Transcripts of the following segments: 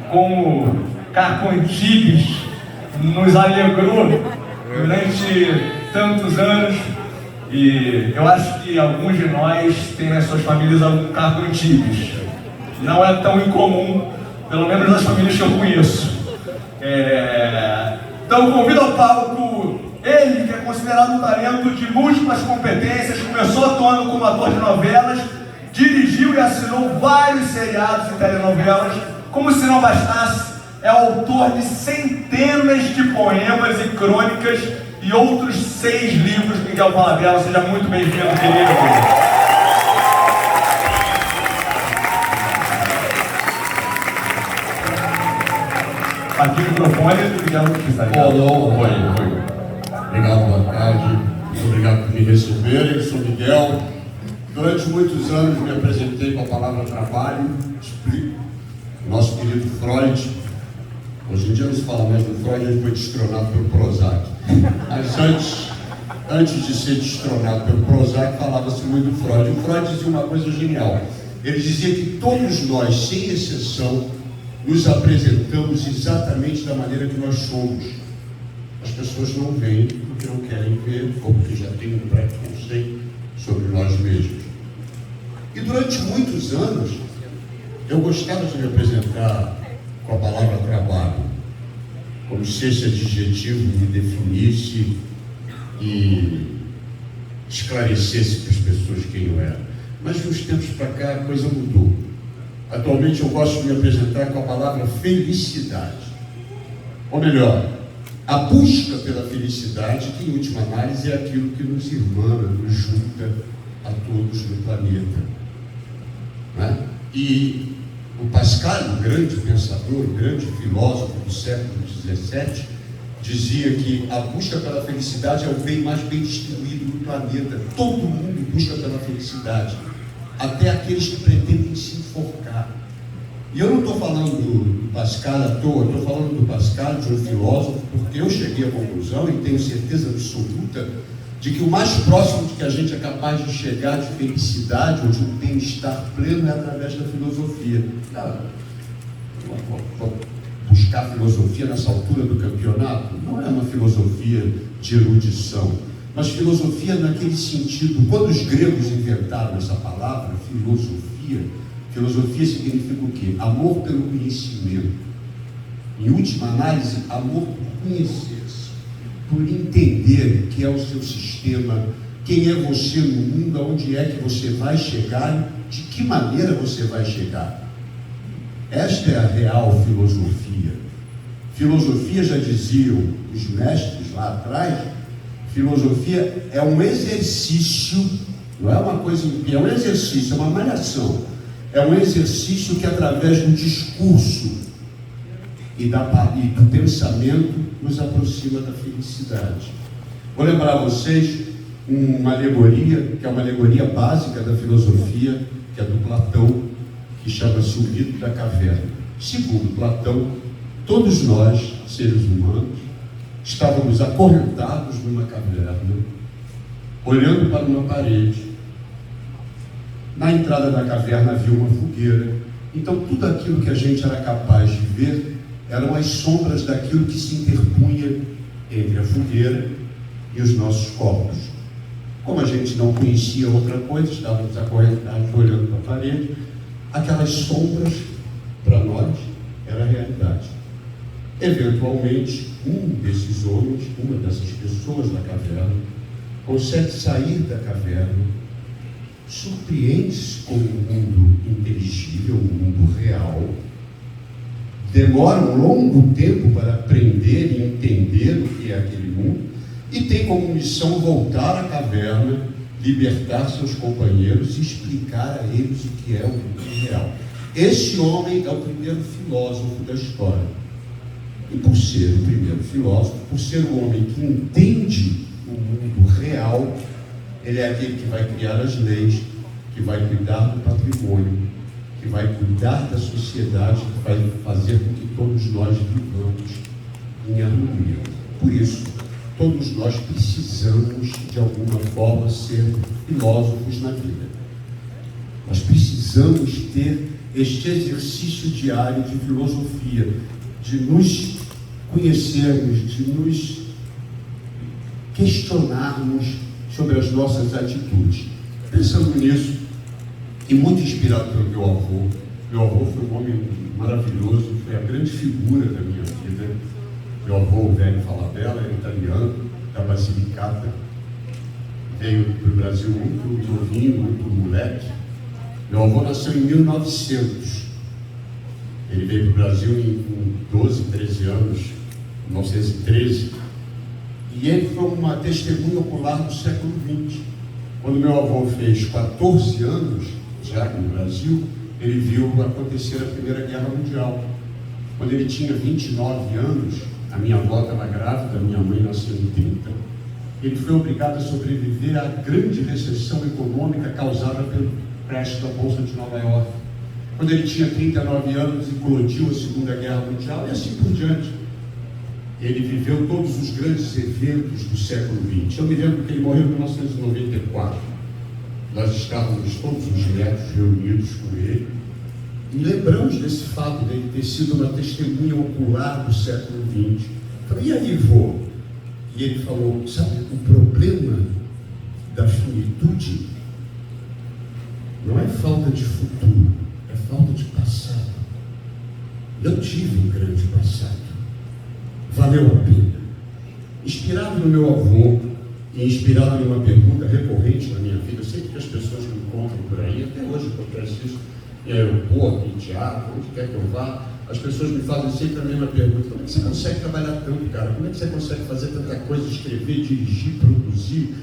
como Caco Antibes nos alegrou durante tantos anos, e eu acho que alguns de nós têm nas suas famílias algum Caco Antibes. Não é tão incomum, pelo menos nas famílias que eu conheço. Então convido ao palco ele, que é considerado um talento de múltiplas competências, começou atuando como ator de novelas, dirigiu e assinou vários seriados e telenovelas. Como se não bastasse, é autor de centenas de poemas e crônicas e outros 6 livros. Miguel Falabella, seja muito bem-vindo, querido. Aqui o microfone do Miguel Falabella. Olá, oi. Obrigado, boa tarde. Muito obrigado por me receberem. Eu sou Miguel. Durante muitos anos me apresentei com a palavra trabalho, explico. Nosso querido Freud. Hoje em dia não se fala mais do Freud, ele foi destronado pelo Prozac. Mas antes de ser destronado pelo Prozac, falava-se muito do Freud. O Freud dizia uma coisa genial. Ele dizia que todos nós, sem exceção, nos apresentamos exatamente da maneira que nós somos. As pessoas não veem porque não querem ver, ou porque já têm um preconceito sobre nós mesmos. E durante muitos anos, eu gostava de me apresentar com a palavra trabalho, como se esse adjetivo me definisse e esclarecesse para as pessoas quem eu era. Mas de uns tempos para cá a coisa mudou. Atualmente eu gosto de me apresentar com a palavra felicidade. Ou melhor, a busca pela felicidade, que em última análise é aquilo que nos irmana, nos junta a todos no planeta. Né? E o Pascal, o grande pensador, o grande filósofo do século XVII, dizia que a busca pela felicidade é o bem mais bem distribuído no planeta. Todo mundo busca pela felicidade, até aqueles que pretendem se enforcar. E eu não estou falando do Pascal à toa, estou falando do Pascal, de um filósofo, porque eu cheguei à conclusão e tenho certeza absoluta de que o mais próximo de que a gente é capaz de chegar de felicidade ou de um bem-estar pleno é através da filosofia. Buscar filosofia nessa altura do campeonato não é uma filosofia de erudição, mas filosofia naquele sentido. Quando os gregos inventaram essa palavra, filosofia significa o quê? Amor pelo conhecimento. Em última análise, amor por conhecer-se, por entender que é o seu sistema, quem é você no mundo, aonde é que você vai chegar, de que maneira você vai chegar. Esta é a real filosofia. Filosofia, já diziam os mestres lá atrás, filosofia é um exercício, não é uma coisa, é um exercício, é uma malhação. É um exercício que, através do discurso e do pensamento, nos aproxima da felicidade. Vou lembrar a vocês uma alegoria, que é uma alegoria básica da filosofia, que é do Platão, que chama-se o mito da caverna. Segundo Platão, todos nós, seres humanos, estávamos acorrentados numa caverna, olhando para uma parede. Na entrada da caverna havia uma fogueira. Então tudo aquilo que a gente era capaz de ver eram as sombras daquilo que se interpunha entre a fogueira e os nossos corpos. Como a gente não conhecia outra coisa, estávamos acorrentados olhando para a parede, aquelas sombras para nós era a realidade. Eventualmente, um desses homens, uma dessas pessoas da caverna, consegue sair da caverna, surpreende-se com um mundo inteligível, um mundo real, demora um longo tempo para aprender e entender o que é aquele mundo, e tem como missão voltar à caverna, libertar seus companheiros e explicar a eles o que é o mundo real. Esse homem é o primeiro filósofo da história. E por ser o primeiro filósofo, por ser um homem que entende o mundo real, ele é aquele que vai criar as leis, que vai cuidar do patrimônio, que vai cuidar da sociedade, que vai fazer com que todos nós vivamos em harmonia. Por isso, todos nós precisamos, de alguma forma, ser filósofos na vida. Nós precisamos ter este exercício diário de filosofia, de nos conhecermos, de nos questionarmos sobre as nossas atitudes. Pensando nisso, e muito inspirado pelo meu avô foi um homem maravilhoso, foi a grande figura da minha vida. Meu avô, o velho Falabella, era italiano, da Basilicata, veio para o Brasil muito novinho, muito moleque. Meu avô nasceu em 1900. Ele veio para o Brasil com 12, 13 anos, 1913. E ele foi uma testemunha ocular do século XX. Quando meu avô fez 14 anos, já no Brasil, ele viu acontecer a Primeira Guerra Mundial. Quando ele tinha 29 anos, a minha avó estava grávida, minha mãe nasceu em 30, ele foi obrigado a sobreviver à grande recessão econômica causada pelo crash da Bolsa de Nova York. Quando ele tinha 39 anos, eclodiu a Segunda Guerra Mundial e assim por diante. Ele viveu todos os grandes eventos do século XX. Eu me lembro que ele morreu em 1994. Nós estávamos todos os netos reunidos com ele e lembramos desse fato dele ter sido uma testemunha ocular do século XX. Falei, e aí, vô? E ele falou, sabe, o problema da finitude não é falta de futuro, é falta de passado. Eu tive um grande passado. Valeu a pena. Inspirado no meu avô e inspirado em uma pergunta recorrente na minha vida, sempre que as pessoas me encontram por aí, até hoje acontece isso, em aeroporto, em teatro, onde quer que eu vá, as pessoas me fazem sempre a mesma pergunta: como é que você consegue trabalhar tanto, cara? Como é que você consegue fazer tanta coisa, escrever, dirigir, produzir,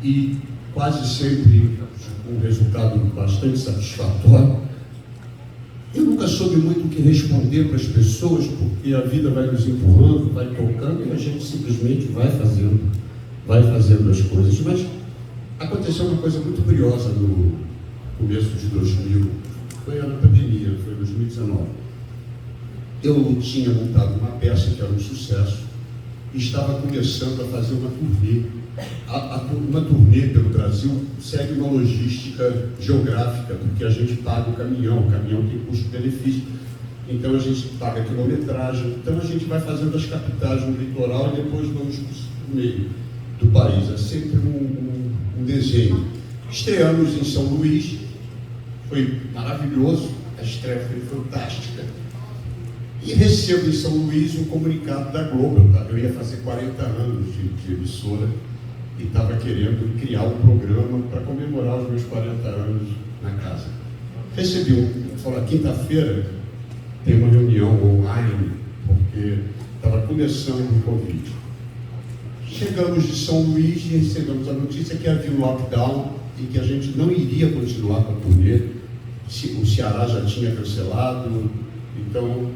e quase sempre com um resultado bastante satisfatório? Eu nunca soube muito o que responder para as pessoas, porque a vida vai nos empurrando, vai tocando, e a gente simplesmente vai fazendo as coisas. Mas aconteceu uma coisa muito curiosa no começo de 2000, foi na pandemia, foi em 2019. Eu tinha montado uma peça que era um sucesso e estava começando a fazer uma turnê. Uma turnê pelo Brasil segue uma logística geográfica, porque a gente paga o caminhão tem custo-benefício, então a gente paga a quilometragem, então a gente vai fazendo as capitais no litoral e depois vamos para o meio do país. É sempre um desenho. Estreamos em São Luís, foi maravilhoso, a estreia foi fantástica. E recebo em São Luís um comunicado da Globo. Eu ia fazer 40 anos de emissora e estava querendo criar um programa para comemorar os meus 40 anos na casa. Recebi falou, quinta-feira tem uma reunião online, porque estava começando o Covid. Chegamos de São Luís e recebemos a notícia que havia um lockdown e que a gente não iria continuar com a turnê. O Ceará já tinha cancelado, então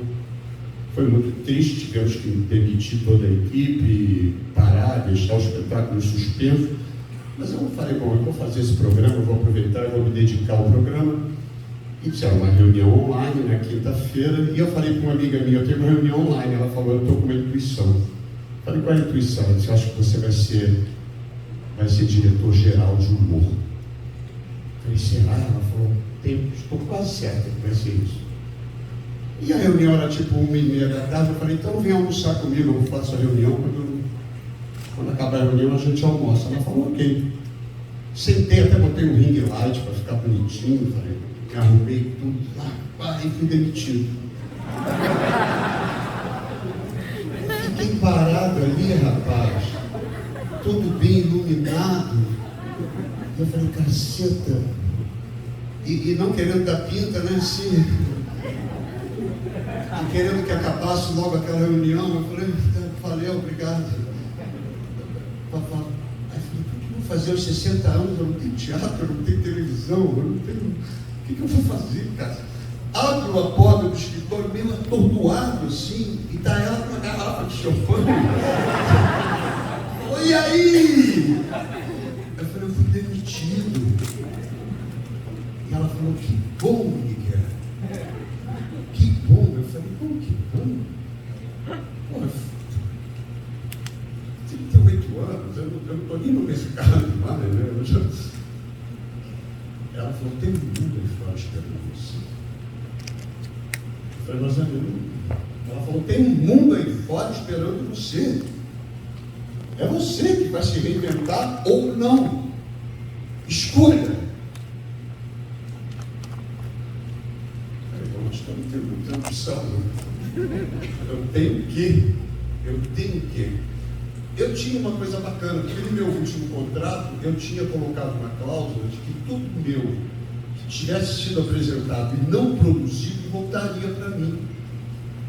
foi muito triste, tivemos que demitir toda a equipe, parar, deixar o espetáculo suspenso. Mas eu falei, bom, eu vou fazer esse programa, eu vou aproveitar, eu vou me dedicar ao programa. E fizeram uma reunião online na quinta-feira, e eu falei para uma amiga minha, eu tenho uma reunião online, ela falou, eu estou com uma intuição. Eu falei, qual é a intuição? Ela disse, eu acho que você vai ser diretor-geral de humor. Eu falei, será? Ela falou, estou quase certa que vai ser isso. E a reunião era tipo 1h30 da tarde, eu falei, então vem almoçar comigo, eu vou fazer a reunião, quando acabar a reunião a gente almoça. Ela falou, ok. Sentei, até botei um ring light para ficar bonitinho, falei, me arrumei tudo lá, e fui demitido. Fiquei parado ali, rapaz, tudo bem iluminado. Eu falei, caceta, e não querendo dar pinta, né, assim, e querendo que acabasse logo aquela reunião. Eu falei, obrigado. Aí eu falei, o que eu vou fazer aos 60 anos? Eu não tenho teatro, eu não tenho televisão, eu não tenho... O que eu vou fazer, cara? Abro a porta do escritório meio atordoado assim, e tá ela com uma garrafa de champanhe. E aí? Eu falei, eu fui demitido. E ela falou, que bom, Miguel. Que bom. Eu falei, como que bom? Pô, 38 anos, eu não estou nem no mercado mais, né? Ela falou, tem um mundo aí fora esperando você. falei, mas ela falou, tem um mundo aí fora esperando você. É você que vai se reinventar ou não. Escolha. Eu acho que eu não tenho muita opção. Eu tenho que. Eu tinha uma coisa bacana, porque no meu último contrato, eu tinha colocado uma cláusula de que tudo meu que tivesse sido apresentado e não produzido voltaria para mim.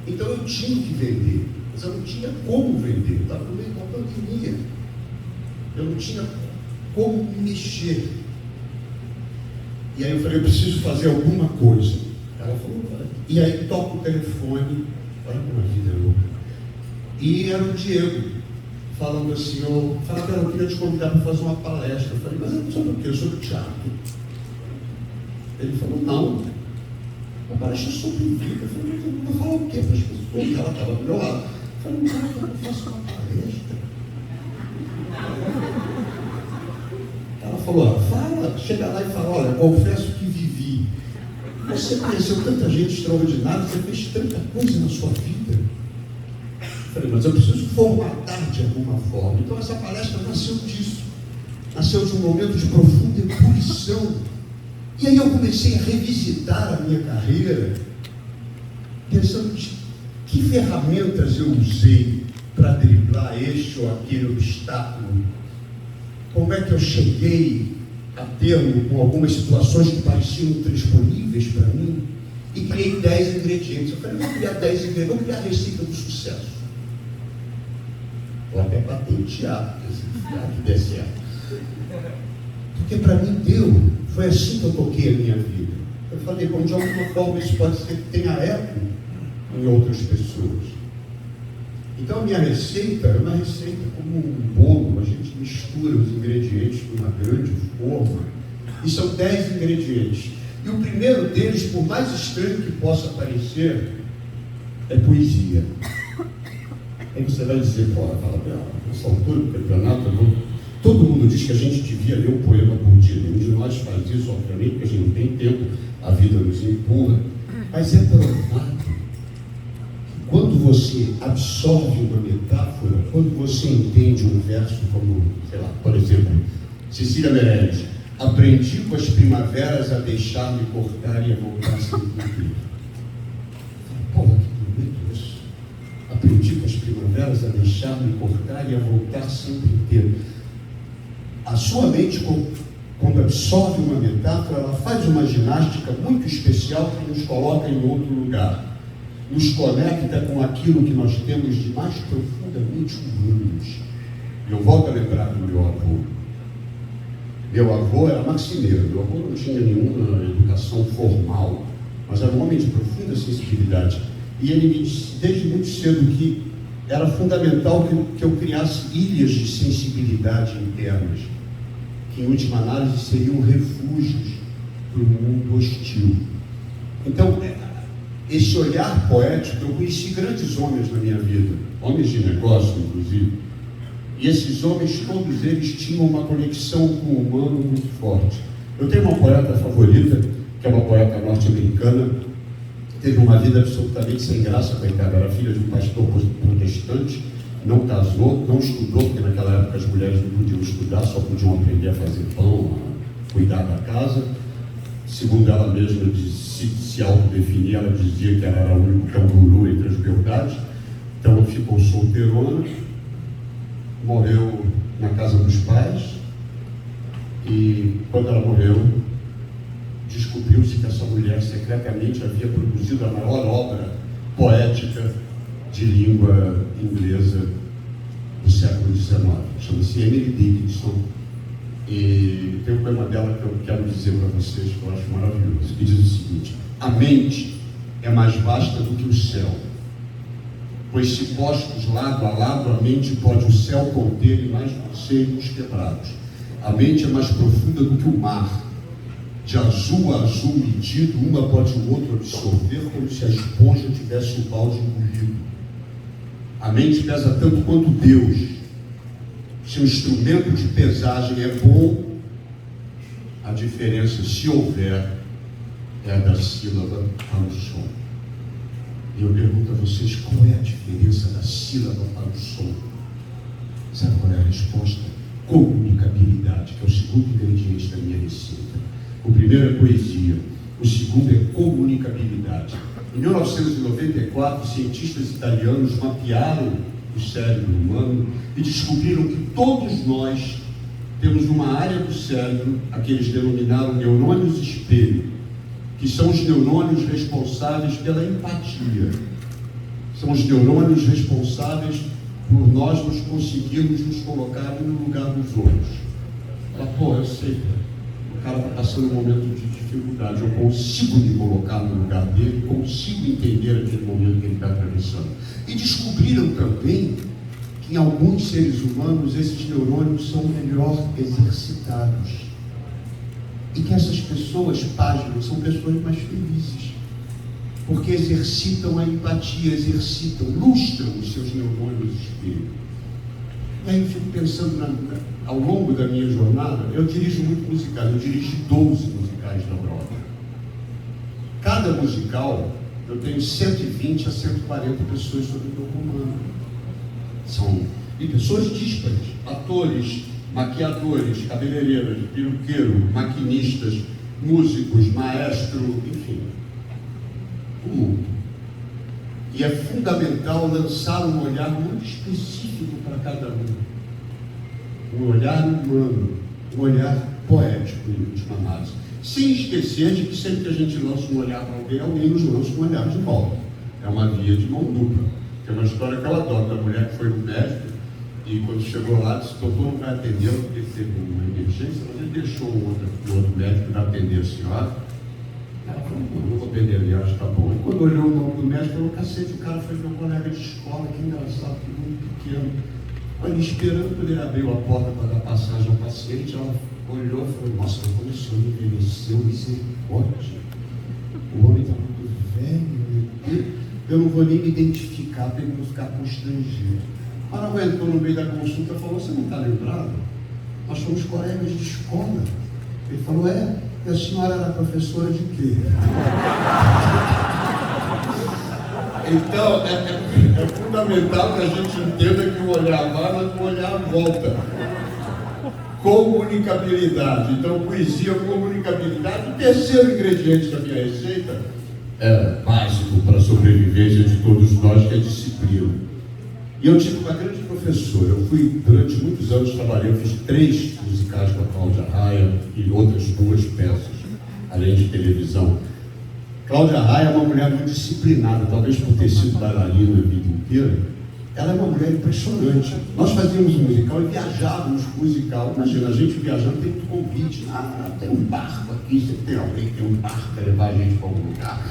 Então eu tinha que vender, mas eu não tinha como vender, eu estava no meio da pandemia. Eu não tinha como mexer. E aí eu falei, eu preciso fazer alguma coisa. Ela falou, vai. E aí toca o telefone, olha como a vida é louca. E era o Diego, falando assim, eu queria te convidar para fazer uma palestra. Eu falei, mas eu não sou do quê? Eu sou do teatro. Ele falou, não, a palestra é sobre vida. Eu falei, mas eu vou falar o quê para as pessoas? E ela estava do meu lado. Eu falei, mas eu faço uma palestra. Ela falou, fala, chega lá e fala, olha, confesso que vivi. Você conheceu tanta gente extraordinária, você fez tanta coisa na sua vida. Eu falei, mas eu preciso formatar de alguma forma. Então essa palestra nasceu disso. Nasceu de um momento de profunda ebulição. E aí eu comecei a revisitar a minha carreira, pensando de que ferramentas eu usei para driblar este ou aquele obstáculo. Como é que eu cheguei a termo com algumas situações que pareciam intransponíveis para mim e criei 10 ingredientes. Eu falei, vou criar 10 ingredientes, vou criar a receita do sucesso. Vou até patentear, que der certo. Porque para mim deu, foi assim que eu toquei a minha vida. Eu falei, bom, de alguma forma isso pode ser que tenha eco em outras pessoas. Então a minha receita é uma receita como um bolo, a gente mistura os ingredientes numa grande forma, e são 10 ingredientes. E o primeiro deles, por mais estranho que possa parecer, é poesia. Aí você vai dizer, fala, nessa altura do campeonato, todo mundo diz que a gente devia ler um poema por dia. Nenhum de nós faz isso, obviamente, porque a gente não tem tempo, a vida nos empurra. Mas é provado que quando você absorve uma metáfora, quando você entende um verso como, sei lá, por exemplo, Cecília Meirelles, aprendi com as primaveras a deixar-me cortar e a voltar sempre inteiro. Porra, que bonito isso. Aprendi com as primaveras a deixar-me cortar e a voltar sempre inteiro. A sua mente, quando absorve uma metáfora, ela faz uma ginástica muito especial que nos coloca em outro lugar. Nos conecta com aquilo que nós temos de mais profundamente humanos. Eu volto a lembrar do meu avô. Meu avô era marceneiro. Meu avô não tinha nenhuma educação formal, mas era um homem de profunda sensibilidade. E ele me disse desde muito cedo que era fundamental que eu criasse ilhas de sensibilidade internas, que em última análise seriam refúgios para o mundo hostil. Então, esse olhar poético, eu conheci grandes homens na minha vida, homens de negócio, inclusive, e esses homens, todos eles tinham uma conexão com o humano muito forte. Eu tenho uma poeta favorita, que é uma poeta norte-americana, teve uma vida absolutamente sem graça, coitada, era filha de um pastor protestante, não casou, não estudou, porque naquela época as mulheres não podiam estudar, só podiam aprender a fazer pão, a cuidar da casa. Segundo ela mesma, se autodefinir, ela dizia que ela era o único canguru entre as beldades. Então ela ficou solteirona, morreu na casa dos pais, e quando ela morreu, descobriu-se que essa mulher secretamente havia produzido a maior obra poética de língua inglesa do século XIX. Chama-se Emily Dickinson. E tem um poema dela que eu quero dizer para vocês, que eu acho maravilhoso, que diz o seguinte: a mente é mais vasta do que o céu, pois se postos lado a lado, a mente pode o céu conter e mais conselhos quebrados. A mente é mais profunda do que o mar, de azul a azul medido, uma pode o outro absorver, como se a esponja tivesse o balde engolido. A mente pesa tanto quanto Deus. Se o instrumento de pesagem é bom, a diferença, se houver, é a da sílaba ao som. E eu pergunto a vocês, qual é a diferença da sílaba para o som? Sabe qual é a resposta? Comunicabilidade, que é o segundo ingrediente da minha receita. O primeiro é poesia, o segundo é comunicabilidade. Em 1994, cientistas italianos mapearam o cérebro humano e descobriram que todos nós temos uma área do cérebro, a que eles denominaram neurônios espelho, que são os neurônios responsáveis pela empatia. São os neurônios responsáveis por nós nos conseguirmos nos colocar no lugar dos outros. Fala, pô, eu sei, o cara está passando um momento de dificuldade, eu consigo me colocar no lugar dele, consigo entender aquele momento que ele está atravessando. E descobriram também que em alguns seres humanos esses neurônios são melhor exercitados. E que essas pessoas, páginas, são pessoas mais felizes, porque exercitam a empatia, lustram os seus neurônios espelho. E aí eu fico pensando, ao longo da minha jornada, eu dirijo muito musicais, eu dirigi 12 musicais da Broadway. Cada musical, eu tenho 120 a 140 pessoas sobre o meu comando. São pessoas díspares, atores, maquiadores, cabeleireiras, peruqueiro, maquinistas, músicos, maestro, enfim, o mundo. E é fundamental lançar um olhar muito específico para cada um olhar humano, um olhar poético, em última análise, sem esquecer de que sempre que a gente lança um olhar para alguém nos lança um olhar de volta. É uma via de mão dupla. Tem uma história que eu adoro, da mulher que foi no médico e quando chegou lá disse: doutor, não vai atender porque teve uma emergência, mas ele deixou um outro médico que vai atender a senhora. Ela falou: não vou atender ali, acho que tá bom. E quando olhou o nome do médico, falou: cacete, o cara foi meu colega de escola, que engraçado, que muito pequeno. Ali esperando quando ele abriu a porta para dar passagem ao paciente, ela olhou e falou: nossa, como o senhor envelheceu, misericórdia. O homem está muito velho, meu Deus. Eu não vou nem me identificar para ele não ficar constrangido. Mas não aguentou no meio da consulta e falou: você não está lembrado? Nós somos colegas de escola. Ele falou: é? E a senhora era professora de quê? Então, é fundamental que a gente entenda que o olhar vai, mas o olhar volta. Comunicabilidade. Então, poesia, comunicabilidade. O terceiro ingrediente da minha receita é básico para a sobrevivência de todos nós, que é disciplina. E eu tive uma grande professora. Eu fui, durante muitos anos, eu fiz 3 musicais com a Cláudia Raia e outras 2 peças, além de televisão. Cláudia Raia é uma mulher muito disciplinada, talvez por ter sido bailarina a vida inteira. Ela é uma mulher impressionante. Nós fazíamos um musical e viajávamos com o musical. Imagina, a gente viajando tem muito convite. Tem um barco aqui, você tem alguém que tem um barco para levar a gente para algum lugar.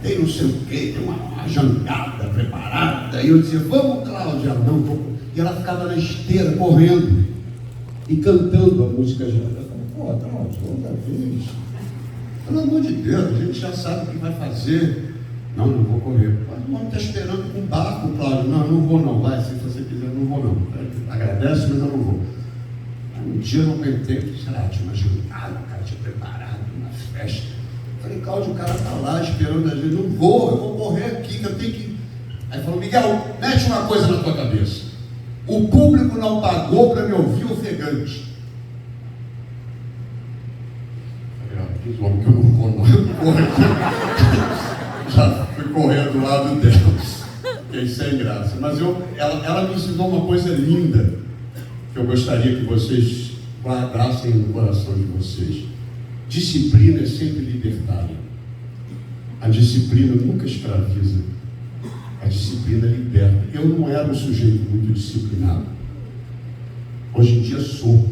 Tem não sei o quê, tem uma jangada preparada. E eu dizia: vamos, Cláudia. Não, vamos. E ela ficava na esteira, correndo e cantando a música. Eu falei: pô, Cláudia, outra vez. Pelo amor de Deus, a gente já sabe o que vai fazer. Não vou correr. Mas o homem está esperando com um barco, Cláudio. Não vou não. Vai, se você quiser, não vou não. Agradece, mas eu não vou. Aí, um dia eu não aguentei, sei lá, tinha uma jantada, o cara tinha preparado uma festa. Falei: Cláudio, o cara está lá esperando a gente. Não vou, eu vou correr aqui, que eu tenho que... Aí falou: Miguel, mete uma coisa na tua cabeça. O público não pagou para me ouvir ofegante. Diz o homem que eu não vou não. Já fui correr do lado dela. Fiquei sem graça. Mas ela me ensinou uma coisa linda, que eu gostaria que vocês guardassem no coração de vocês. Disciplina é sempre libertária. A disciplina nunca escraviza. A disciplina liberta. Eu não era um sujeito muito disciplinado. Hoje em dia sou.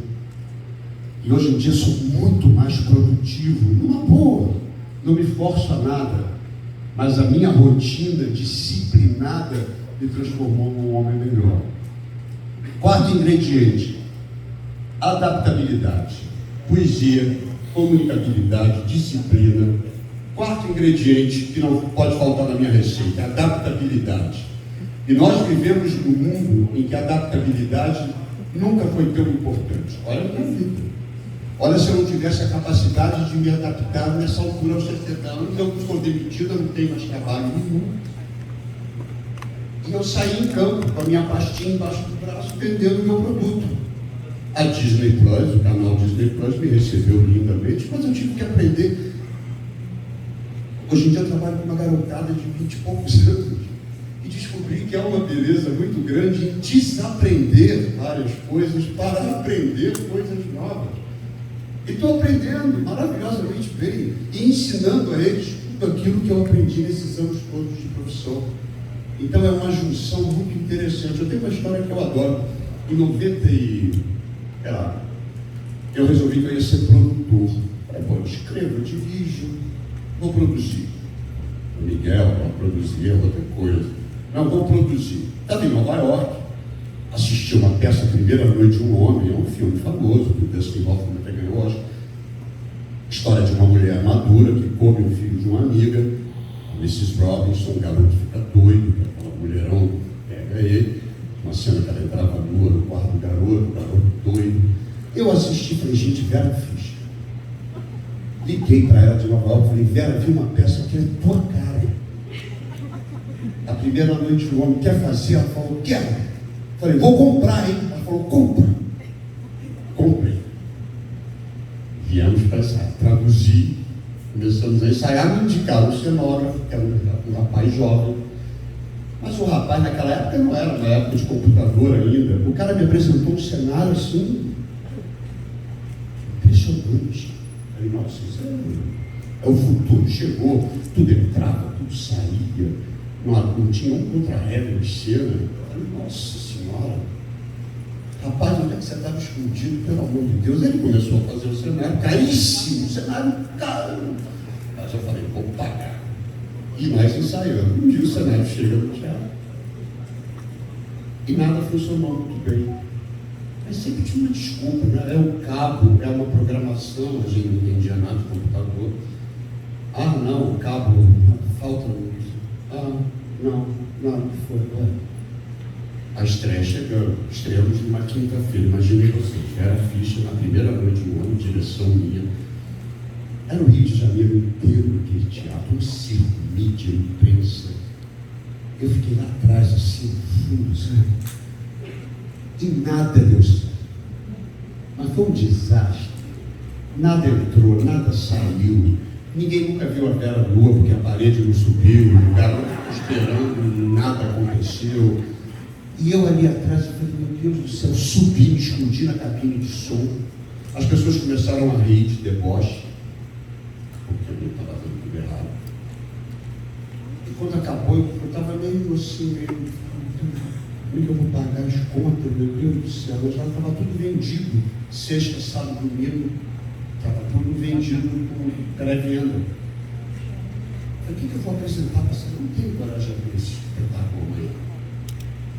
E hoje em dia sou muito mais produtivo, numa boa, não me forço a nada, mas a minha rotina disciplinada me transformou num homem melhor. 4º ingrediente: adaptabilidade, poesia, comunicabilidade, disciplina. 4º ingrediente que não pode faltar na minha receita: adaptabilidade. E nós vivemos num mundo em que a adaptabilidade nunca foi tão importante. Olha a minha vida. Olha, se eu não tivesse a capacidade de me adaptar nessa altura aos 70 anos, eu estou demitido, eu não tenho mais trabalho nenhum. E eu saí em campo com a minha pastinha embaixo do braço, vendendo o meu produto. A Disney Plus, o canal Disney Plus, me recebeu lindamente, mas eu tive que aprender. Hoje em dia eu trabalho com uma garotada de 20 e poucos anos e descobri que há uma beleza muito grande em desaprender várias coisas para aprender coisas novas. E estou aprendendo maravilhosamente bem e ensinando a eles tudo aquilo que eu aprendi nesses anos todos de profissão. Então é uma junção muito interessante. Eu tenho uma história que eu adoro. Em 90 eu resolvi que eu ia ser produtor. Eu escrevo, eu dirijo, vou produzir. O Miguel vai produzir outra coisa. Não, vou produzir. Estava em Nova York, assisti uma peça, Primeira Noite de um Homem, é um filme famoso, que o Dustin Hoffman até ganhou Oscar. História de uma mulher madura que come o filho de uma amiga, a Mrs. Robinson, o garoto fica doido, aquela mulherão pega ele, uma cena que ela entrava nua no quarto do garoto, o garoto doido. Eu assisti e falei, gente, Vera Fischer. Liguei para ela de Nova York e falei, Vera, vi uma peça que é tua cara. A Primeira Noite do Homem, quer fazer? Ela falou, quero. Falei, vou comprar, hein? Ela falou, compra. Comprei. Viemos para ensaiar, traduzir, começamos a ensaiar, me indicaram um cenógrafo, que era um rapaz jovem. Mas o rapaz naquela época não era uma época de computador ainda. O cara me apresentou um cenário assim, impressionante. Falei, nossa, isso é o futuro, chegou, tudo entrava, tudo saía, não tinha um contra-regra de cena. Falei, nossa senhora, rapaz, onde é que você estava escondido, pelo amor de Deus? Ele começou a fazer o cenário, caríssimo, cenário caro. Mas eu falei, vou pagar. E mais ensaiando. Um dia o cenário chega no teatro. E nada funcionou muito bem. Mas sempre tinha uma desculpa, né? É um cabo, é uma programação, a gente não entendia nada de computador. Ah, não, o cabo, falta luz. Ah, não, que foi. A estreia chegando, estreamos numa quinta-feira, imaginei vocês, Vera Fischer na Primeira Noite do Ano, direção minha. Era o Rio de Janeiro inteiro, aquele teatro, um circo, mídia, imprensa. Eu fiquei lá atrás, assim, no fundo, sabe? E nada deu certo. Mas foi um desastre. Nada entrou, nada saiu. Ninguém nunca viu a Vera nua, porque a parede não subiu, o garoto ficou esperando, nada aconteceu. E eu ali atrás, eu falei, meu Deus do céu, subi, me escondi na cabine de som. As pessoas começaram a rir de deboche, porque eu estava fazendo tudo errado. E quando acabou, eu estava meio assim, como é que eu vou pagar as contas, meu Deus do céu? Eu já estava tudo vendido, sexta, sábado, domingo, estava tudo vendido com pré-venda. O que eu vou apresentar para você? Não tenho coragem de abrir esse espetáculo amanhã.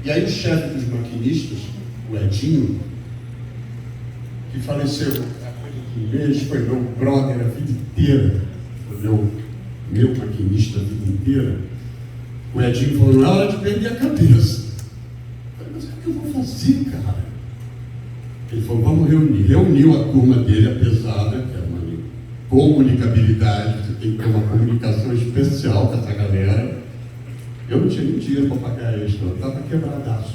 E aí o chefe dos maquinistas, o Edinho, que faleceu há um mês, foi meu brother a vida inteira, foi meu maquinista a vida inteira, o Edinho falou, não é hora de perder a cabeça. Eu falei, mas o que eu vou fazer, cara? Ele falou, vamos reunir. Reuniu a turma dele, a pesada, que é uma comunicabilidade, você tem que ter uma comunicação especial com essa galera. Eu não tinha nem dinheiro para pagar extra, eu estava quebradaço.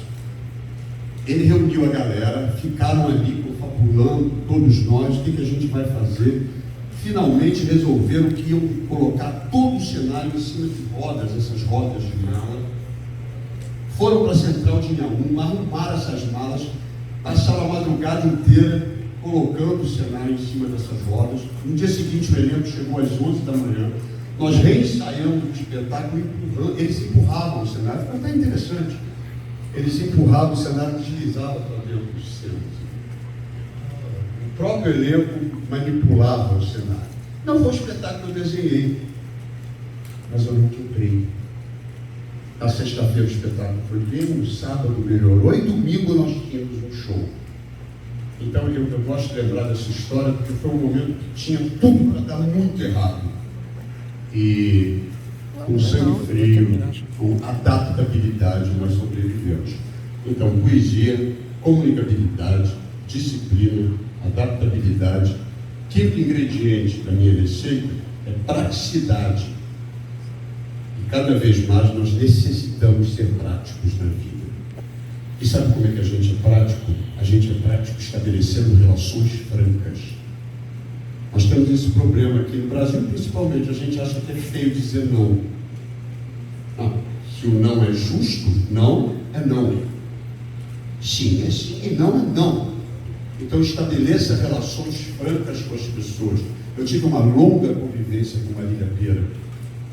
Ele reuniu a galera, ficaram ali confabulando, todos nós, o que a gente vai fazer. Finalmente resolveram que iam colocar todo o cenário em cima de rodas, essas rodas de mala. Foram para a central de Inhaúma, arrumaram essas malas, passaram a madrugada inteira colocando o cenário em cima dessas rodas. No dia seguinte o elenco chegou às 11 da manhã. Nós reensaiamos o espetáculo empurrando, eles empurravam o cenário, foi até interessante. Eles empurravam o cenário e deslizavam para dentro dos cenas. O próprio elenco manipulava o cenário. Não foi o espetáculo que eu desenhei, mas eu não quebrei. Na sexta-feira o espetáculo foi bem, no sábado melhorou e domingo nós tínhamos um show. Então eu gosto de lembrar dessa história porque foi um momento que tinha tudo para dar muito errado. E com sangue frio, com adaptabilidade, nós sobrevivemos. Então, poesia, comunicabilidade, disciplina, adaptabilidade. Quinto ingrediente da minha receita é praticidade. E cada vez mais nós necessitamos ser práticos. práticos na vida. E sabe como é que a gente é prático? A gente é prático estabelecendo relações francas. Nós temos esse problema aqui no Brasil, principalmente. A gente acha que é feio dizer não. Não. Se o não é justo, não é não. Sim é sim e não é não. Então estabeleça relações francas com as pessoas. Eu tive uma longa convivência com Marília Pêra.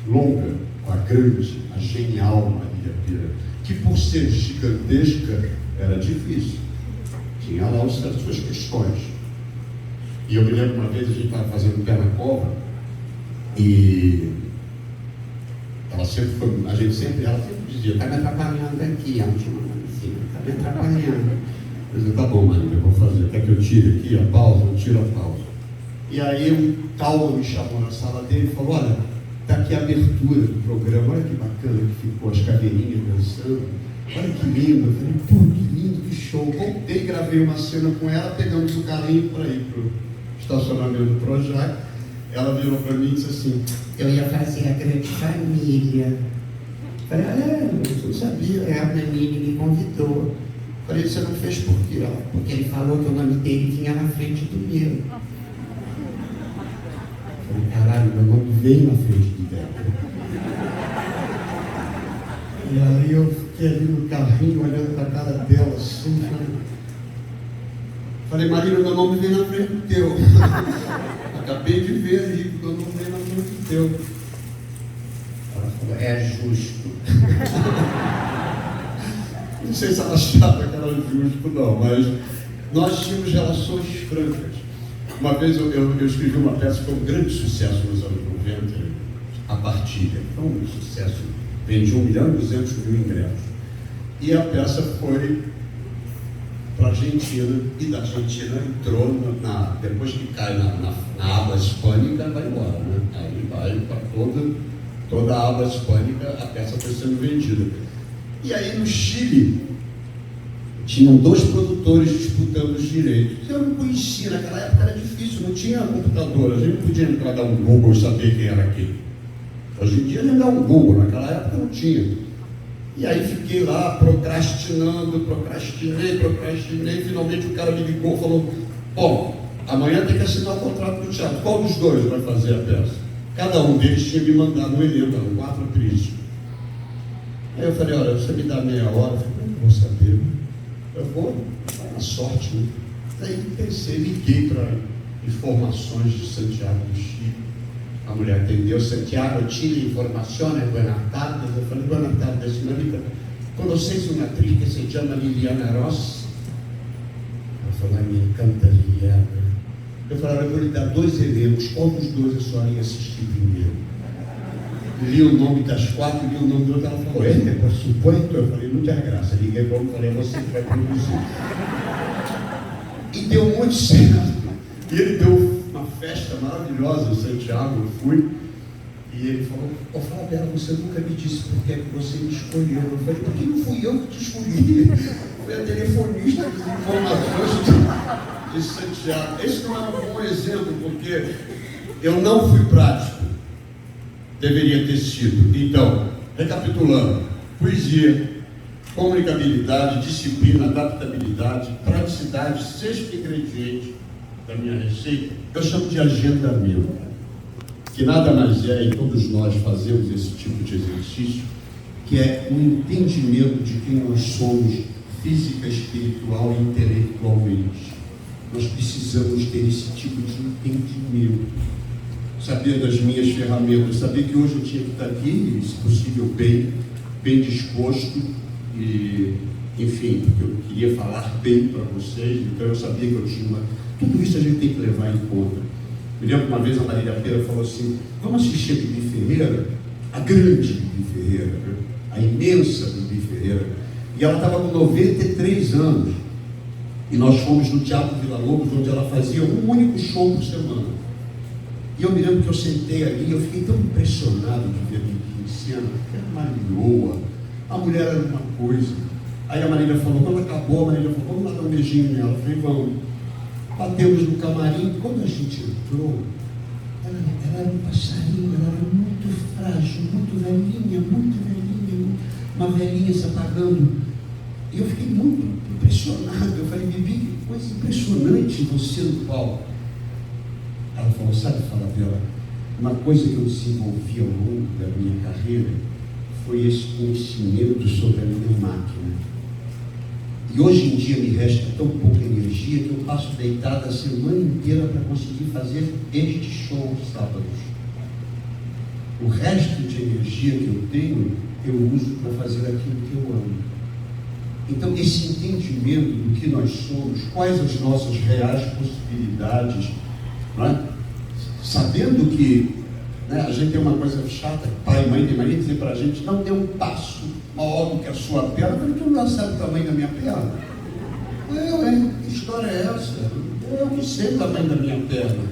Longa, com a grande, a genial Marília Pêra, que por ser gigantesca era difícil. Tinha lá as suas questões. E eu me lembro uma vez a gente estava fazendo pé na cova e ela sempre dizia, está me atrapalhando aqui, está me atrapalhando. Eu disse, tá bom, Marília, eu vou fazer. Quer que eu tire aqui a pausa? Eu tiro a pausa. E aí o Calma me chamou na sala dele e falou, olha, está aqui a abertura do programa, olha que bacana que ficou as caveirinhas dançando, olha que lindo. Eu falei, pô, que lindo, que show. Voltei, gravei uma cena com ela, pegamos o carrinho para ir para o estacionamento do Projac. Ela virou para mim e disse assim, eu ia fazer a grande família. Eu falei, eu não sabia, a Nanine me convidou. Eu falei, você não fez por quê? Porque ele falou que o nome dele vinha na frente do meu. Eu falei, caralho, meu nome veio na frente do dela. E aí eu fiquei ali no carrinho, olhando para a cara dela assim, falei, Marília, meu nome veio na frente do teu. Acabei de ver ali que meu nome veio na frente do teu. Ela falou, é justo. Não sei se ela achava que era justo, não, mas nós tínhamos relações francas. Uma vez eu escrevi uma peça que foi um grande sucesso nos anos 90, A Partilha. Foi um sucesso, vendi 1.200.000 ingressos. E a peça foi para a Argentina, e da Argentina entrou, depois que cai na aba hispânica, vai embora, né? Aí vai para toda a aba hispânica, a peça foi sendo vendida. E aí no Chile, tinham 2 produtores disputando os direitos. Eu não conhecia, naquela época era difícil, não tinha computador, a gente não podia entrar, dar um Google e saber quem era quem. Hoje em dia a gente dá um Google, naquela época não tinha. E aí fiquei lá procrastinei, finalmente o cara me ligou e falou, bom, amanhã tem que assinar o contrato do teatro, qual dos 2 vai fazer a peça? Cada um deles tinha me mandado um elenco, eram 4 atrizes. Aí eu falei, olha, você me dá meia hora, eu falei, não vou saber, eu vou, vai na sorte, né? Aí pensei, liguei para informações de Santiago do Chile. A mulher atendeu, Santiago, Chile, informações, buenas tardes. Eu falei, buenas tardes, senhorita. Conhece uma atriz que se chama Liliana Ross? Ela falou, me encanta Liliana. Eu falei, eu vou lhe dar 2 elencos, qual dos 2 a senhora ia assistir primeiro? Li o nome das 4, li o nome do outro, ela falou, por supuesto. Eu falei, não tinha graça. Liguei para ele e falei, você que vai produzir. E deu muito certo. E ele deu uma festa maravilhosa em Santiago, eu fui. E ele falou, Fábio, você nunca me disse por que você me escolheu. Eu falei, porque não fui eu que te escolhi. Foi a telefonista das informações de Santiago. Esse não é um bom exemplo, porque eu não fui prático. Deveria ter sido. Então, recapitulando, poesia, comunicabilidade, disciplina, adaptabilidade, praticidade, 6º ingrediente da minha receita, eu chamo de agendamento, que nada mais é, e todos nós fazemos esse tipo de exercício, que é um entendimento de quem nós somos física, espiritual e intelectualmente. Nós precisamos ter esse tipo de entendimento. Saber das minhas ferramentas, saber que hoje eu tinha que estar aqui, se possível, bem disposto, e, enfim, porque eu queria falar bem para vocês, então eu sabia que eu tinha uma... Tudo isso a gente tem que levar em conta. Me lembro que uma vez a Marília Pêra falou assim, vamos assistir a Bibi Ferreira, a grande Bibi Ferreira, a imensa Bibi Ferreira, e ela estava com 93 anos, e nós fomos no Teatro Vila Lobos, onde ela fazia um único show por semana. E eu me lembro que eu sentei ali e eu fiquei tão impressionado de ver a Bibi em cena, porque era Marilhoa, a mulher era uma coisa. Aí a Marília falou, quando acabou, a Marília falou, vamos lá dar um beijinho nela. Eu falei, vamos. Batemos no camarim, quando a gente entrou, ela era um passarinho, ela era muito frágil, muito velhinha, uma velhinha se apagando. E eu fiquei muito impressionado. Eu falei, Bibi, que coisa impressionante você no palco. Ela falou, sabe, Falabella, uma coisa que eu desenvolvi ao longo da minha carreira foi esse conhecimento sobre a minha máquina. E hoje em dia me resta tão pouca energia que eu passo deitada a semana inteira para conseguir fazer este show aos sábados. O resto de energia que eu tenho, eu uso para fazer aquilo que eu amo. Então, esse entendimento do que nós somos, quais as nossas reais possibilidades, não é? Sabendo que, né, a gente tem uma coisa chata, pai e mãe de Maria dizer para a gente, não dê um passo maior do que a sua perna, porque tu não sabe o tamanho da minha perna. Que história é essa? Eu não sei o tamanho da minha perna.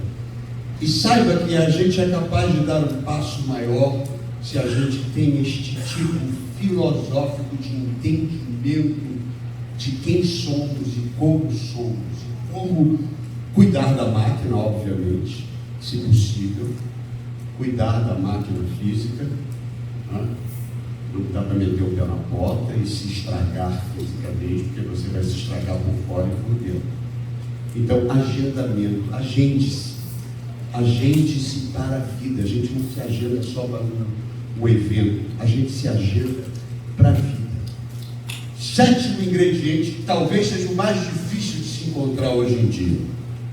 E saiba que a gente é capaz de dar um passo maior se a gente tem este tipo filosófico de entendimento de quem somos e como somos. Como cuidar da máquina, obviamente, se possível, cuidar da máquina física, né? Não dá para meter o pé na porta e se estragar fisicamente, porque você vai se estragar por fora e por dentro. Então, agendamento, agende-se para a vida. A gente não se agenda só para um evento, a gente se agenda para a vida. 7º ingrediente, que talvez seja o mais difícil de se encontrar hoje em dia,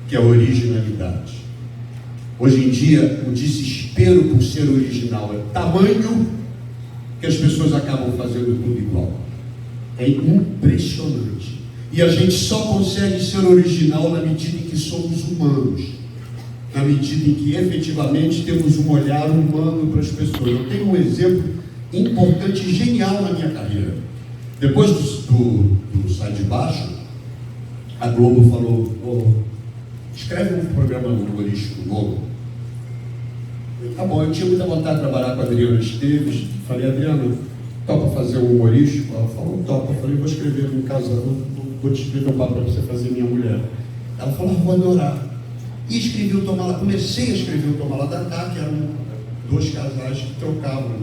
que é a originalidade. Hoje em dia, o desespero por ser original é tamanho que as pessoas acabam fazendo tudo igual. É impressionante. E a gente só consegue ser original na medida em que somos humanos, na medida em que efetivamente temos um olhar humano para as pessoas. Eu tenho um exemplo importante e genial na minha carreira. Depois do Sai de Baixo, a Globo falou, escreve um programa humorístico novo. Tá bom, eu tinha muita vontade de trabalhar com a Adriana Esteves. Falei, Adriana, topa fazer um humorístico? Ela falou, topa. Eu falei, vou escrever um casal, vou te escrever um papel para você fazer minha mulher. Ela falou, vou adorar. E escrevi o Tomala, comecei a escrever o Tomala da Cá, que eram 2 casais que trocavam.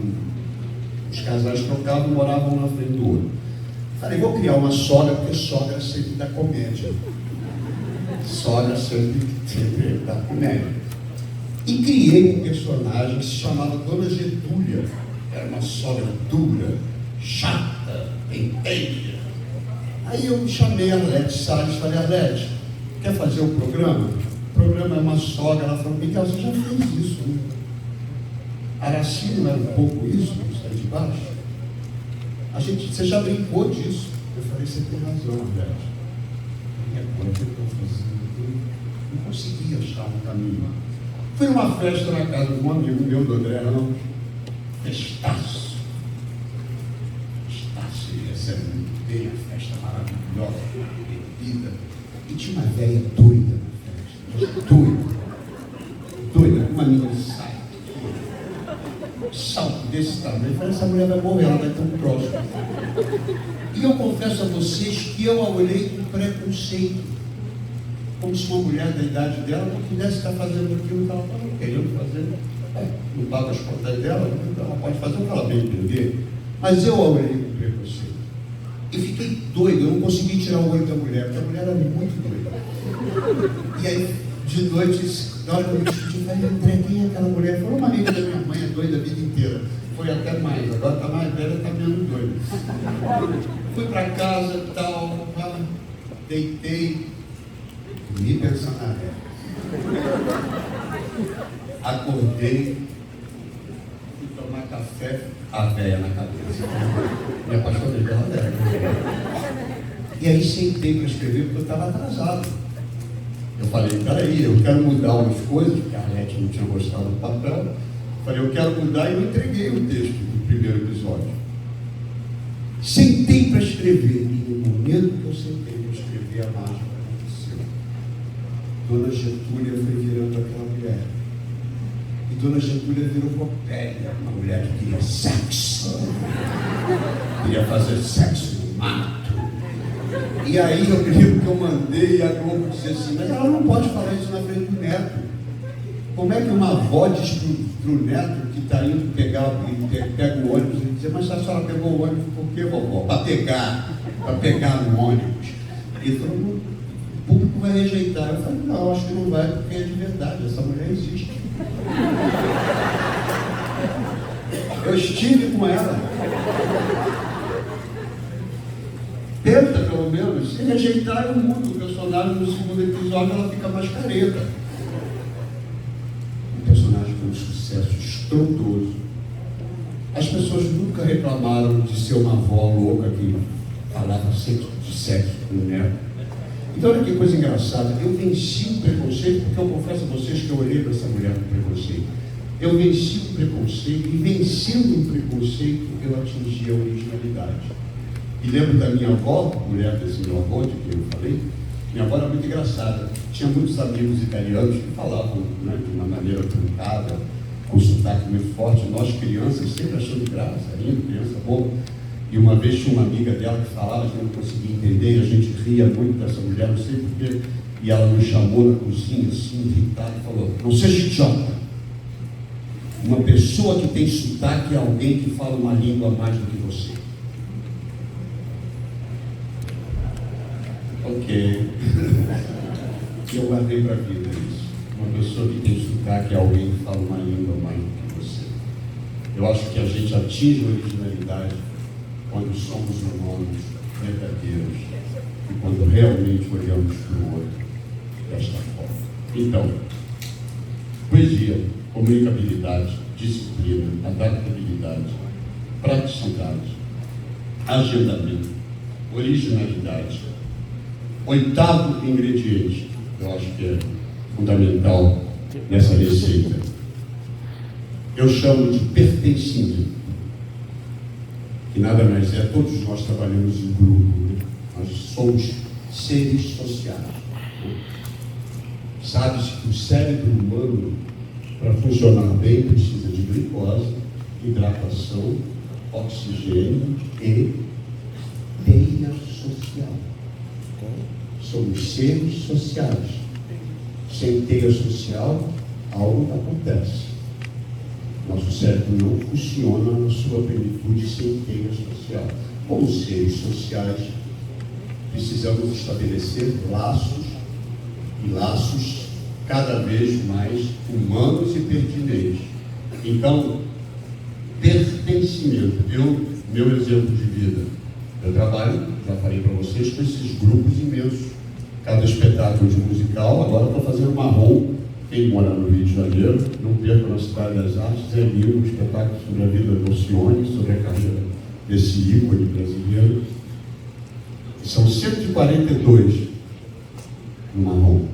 Os casais trocavam, moravam na frente do outro. Falei, vou criar uma sogra, porque sogra sempre dá comédia. Sogra sempre dá comédia. E criei um personagem que se chamava Dona Getúlia. Era uma sogra dura, chata, penteira. Aí eu chamei a Arlete Salles, falei, Arlete, quer fazer o programa? O programa é uma sogra. Ela falou, Miguel, você já fez isso, né? Araci não era um pouco isso, Sai de Baixo? Você já brincou disso? Eu falei, você tem razão, Arlete. E agora o que eu estou fazendo? Eu não consegui achar um caminho. Fui numa festa na casa de um amigo meu, do André Ramos, festaço. Ele recebe muito bem, a festa maravilhosa, bebida. E tinha uma velha doida na festa, doida, com uma menina de saia. Salto desse tamanho. Eu falei, essa mulher vai morrer, ela vai ter um próximo. E eu confesso a vocês que eu a olhei com preconceito. Como se uma mulher da idade dela não pudesse estar fazendo aquilo que ela estava querendo fazer. Não paga as contas dela, então ela pode fazer o que ela bem entender. Mas eu a olhei com preconceito. E fiquei doido, eu não consegui tirar o olho da mulher, porque a mulher era muito doida. E aí, de noite, na hora que eu me senti, eu falei, André, quem é aquela mulher? Falou, uma amiga da minha mãe, é doida a vida inteira. Foi até mais, agora está mais velha, está menos doida. Fui para casa e tal, deitei. Me pensando na régua. Acordei, fui tomar café, a véia na cabeça. Me apaixonei pela véia. E aí sentei para escrever porque eu estava atrasado. Eu falei, peraí, eu quero mudar umas coisas, porque a Arlete não tinha gostado do papel. Falei, eu quero mudar e eu entreguei o texto do primeiro episódio. Sentei para escrever e no momento que eu sentei para escrever, a mágica aconteceu. Dona Getúlia foi virando aquela mulher. E Dona Getúlia virou Copélia, uma mulher que queria sexo. Queria fazer sexo no mato. E aí eu lembro que eu mandei e a Globo disse assim, mas ela não pode falar isso na frente do neto. Como é que uma avó diz para para o neto que está indo pega o ônibus e diz, mas a senhora pegou o ônibus por quê, vovó? Para pegar no ônibus. Ele falou, o público vai rejeitar. Eu falei, não, acho que não vai, porque é de verdade, essa mulher existe. Eu estive com ela. Tenta, pelo menos, se rejeitar, eu mudo o personagem no segundo episódio, ela fica mais careta. Um personagem com um sucesso estrondoso. As pessoas nunca reclamaram de ser uma avó louca que falava sempre de sexo com o neto. Então, olha que coisa engraçada. Eu venci o preconceito, porque eu confesso a vocês que eu olhei para essa mulher com preconceito. Eu venci o preconceito, e vencendo o preconceito, eu atingi a originalidade. E lembro da minha avó, mulher desse meu avô, de quem eu falei. Minha avó era muito engraçada. Tinha muitos amigos italianos que falavam, né, de uma maneira truncada, com sotaque muito forte. Nós, crianças, sempre achando graça, rindo, criança boa. E uma vez tinha uma amiga dela que falava, que eu não conseguia entender, e a gente ria muito dessa mulher, não sei porquê. E ela me chamou na cozinha, assim, irritada, e falou, não seja idiota. Uma pessoa que tem sotaque é alguém que fala uma língua a mais do que você. Ok. Eu guardei para a vida isso. Uma pessoa que tem sotaque é alguém que fala uma língua a mais do que você. Eu acho que a gente atinge a originalidade quando somos humanos verdadeiros e quando realmente olhamos para o outro desta forma. Então, poesia, comunicabilidade, disciplina, adaptabilidade, praticidade, agendamento, originalidade. Oitavo ingrediente, eu acho que é fundamental nessa receita, eu chamo de pertencimento, que nada mais é, todos nós trabalhamos em grupo, né? Nós somos seres sociais. Né? Sabe-se que o cérebro humano, para funcionar bem, precisa de glicose, hidratação, oxigênio e teia social. Somos seres sociais. Sem teia social, algo não acontece. Nosso cérebro não funciona na sua plenitude sem teia social. Como seres sociais, precisamos estabelecer laços, e laços cada vez mais humanos e pertinentes. Então, pertencimento. Meu exemplo de vida, eu trabalho, já falei para vocês, com esses grupos imensos. Cada espetáculo de musical, agora estou fazendo marrom. Quem mora no Rio de Janeiro, não perca na Cidade das Artes, é lindo, um espetáculo sobre a vida do Alcione, sobre a carreira desse ícone brasileiro. São 142 no marrom.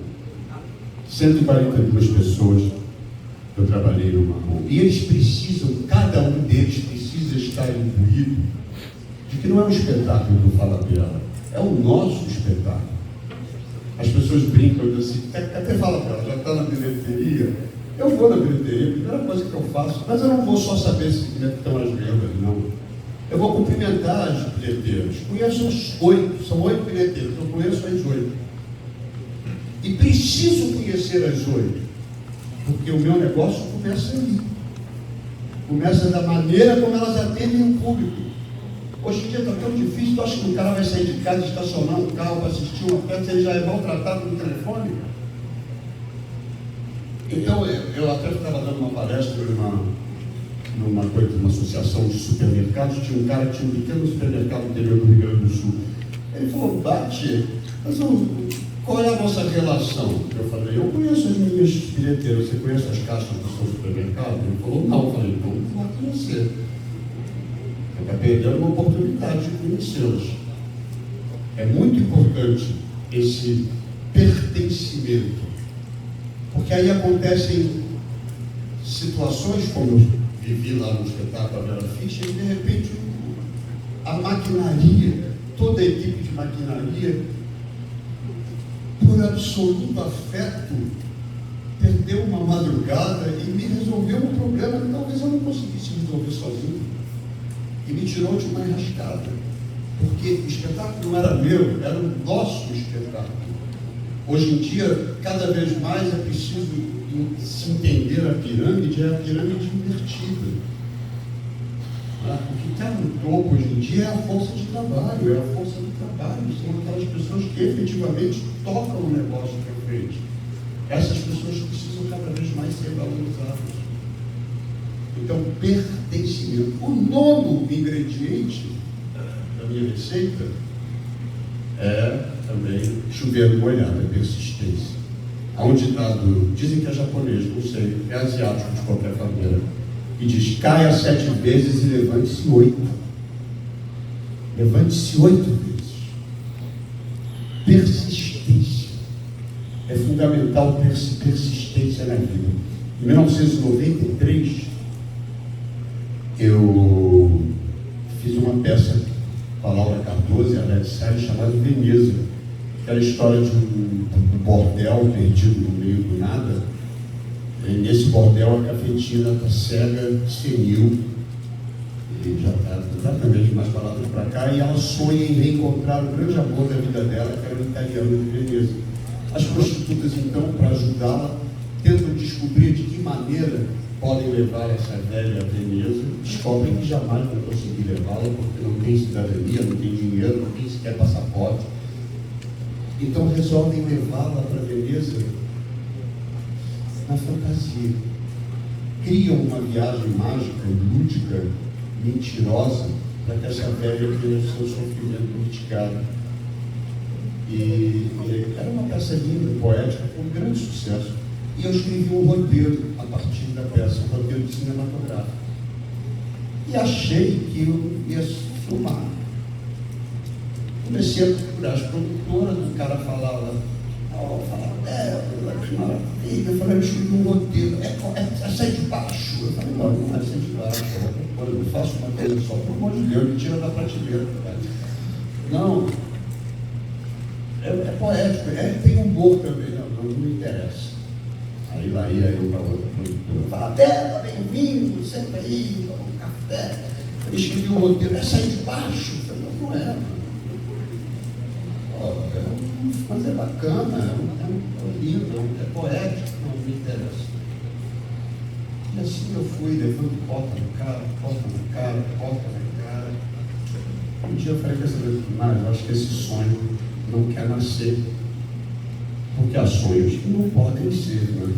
142 pessoas que eu trabalhei no marrom. E eles precisam, cada um deles precisa estar imbuído de que não é um espetáculo do Falabella, é o nosso espetáculo. As pessoas brincam assim, até fala para ela, já está na bilheteria, eu vou na bilheteria, a primeira coisa que eu faço, mas eu não vou só saber se estão as vendas, não. Eu vou cumprimentar as bilheteiras. Conheço as 8, são 8 bilheteiras, eu conheço as 8. E preciso conhecer as 8, porque o meu negócio começa aí. Começa da maneira como elas atendem o público. Hoje em dia está tão difícil, tu acha que o cara vai sair de casa e estacionar um carro para assistir uma peça, ele já é maltratado no telefone? Então, eu até estava dando uma palestra numa associação de supermercados, tinha um cara que tinha um pequeno supermercado no interior do Rio Grande do Sul. Ele falou, Bate, qual é a nossa relação? Eu falei, eu conheço as minhas bilheteiras, você conhece as caixas do seu supermercado? Ele falou, não. Eu falei, então não vai conhecer. Está perdendo uma oportunidade de conhecê-los. É muito importante esse pertencimento, porque aí acontecem situações como eu vivi lá no espetáculo da Vera Fischer, e de repente a maquinaria, toda a equipe de maquinaria, por absoluto afeto, perdeu uma madrugada e me resolveu um problema que talvez eu não conseguisse resolver sozinho. E me tirou de uma enrascada, porque o espetáculo não era meu, era o nosso espetáculo. Hoje em dia, cada vez mais é preciso se entender a pirâmide, é a pirâmide invertida. O que está no topo hoje em dia é a força de trabalho, são aquelas pessoas que efetivamente tocam o negócio para frente. Essas pessoas precisam cada vez mais ser valorizadas. Então, pertencimento. O nono ingrediente da minha receita é também chuveiro molhado, é persistência. Há um ditado, dizem que é japonês, não sei, é asiático de qualquer maneira, que diz: caia 7 vezes e levante-se 8. Levante-se 8 vezes. Persistência. É fundamental persistência na vida. Em 1993, eu fiz uma peça com a Laura Cardoso e a Led Série chamada Veneza, que era a história de um bordel perdido no meio do nada. E nesse bordel a cafetina está cega, senil, e já está exatamente mais palavras para cá, e ela sonha em reencontrar o grande amor da vida dela, que era o italiano de Veneza. As prostitutas, então, para ajudá-la, tentam descobrir de que maneira podem levar essa velha a Veneza, descobrem que jamais vão conseguir levá-la, porque não tem cidadania, não tem dinheiro, não tem sequer passaporte. Então resolvem levá-la para Veneza na fantasia. Criam uma viagem mágica, lúdica, mentirosa, para que essa velha tenha o seu sofrimento mitigado. E era uma peça linda, poética, com um grande sucesso. E eu escrevi um roteiro a partir da peça, um roteiro cinematográfico. E achei que eu ia filmar. Comecei a procurar as produtoras, o cara falava, que maravilha. Eu falei, eu escrevi um roteiro, é sair de baixo. Eu falei, não é sair de baixo, eu faço uma coisa só, pelo amor de Deus, me tira da prateleira. Não, é poético, tem humor também, não me interessa. Aí lá ia eu para outra produtora, falava, Bela, bem-vindo, sempre aí, toma um café. Eu escrevi um roteiro, é sair de baixo. Eu falei, não é, mas é bacana, é lindo, é poético, não me interessa. E assim eu fui levando porta na cara. Um dia eu falei, quer saber, mas eu acho que esse sonho não quer nascer, porque há sonhos que não podem ser, né?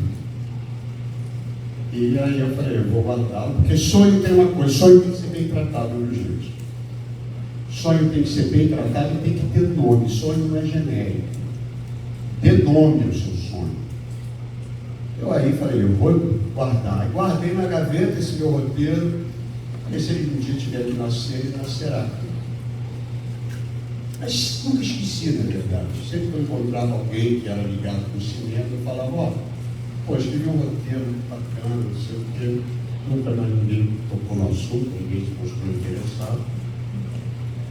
E aí eu falei, eu vou guardá-lo, porque sonho tem uma coisa, sonho tem que ser bem tratado, viu, gente? Sonho tem que ser bem tratado e tem que ter nome. Sonho não é genérico. Dê nome ao seu sonho. Eu aí falei, eu vou guardar. E guardei na gaveta esse meu roteiro. Falei, se ele um dia tiver que nascer, ele nascerá. Mas nunca esqueci, na verdade. Sempre que eu encontrava alguém que era ligado com o cinema, eu falava, pô, escrevi um roteiro bacana, não sei o quê. Nunca mais ninguém tocou no assunto, ninguém se mostrou interessado.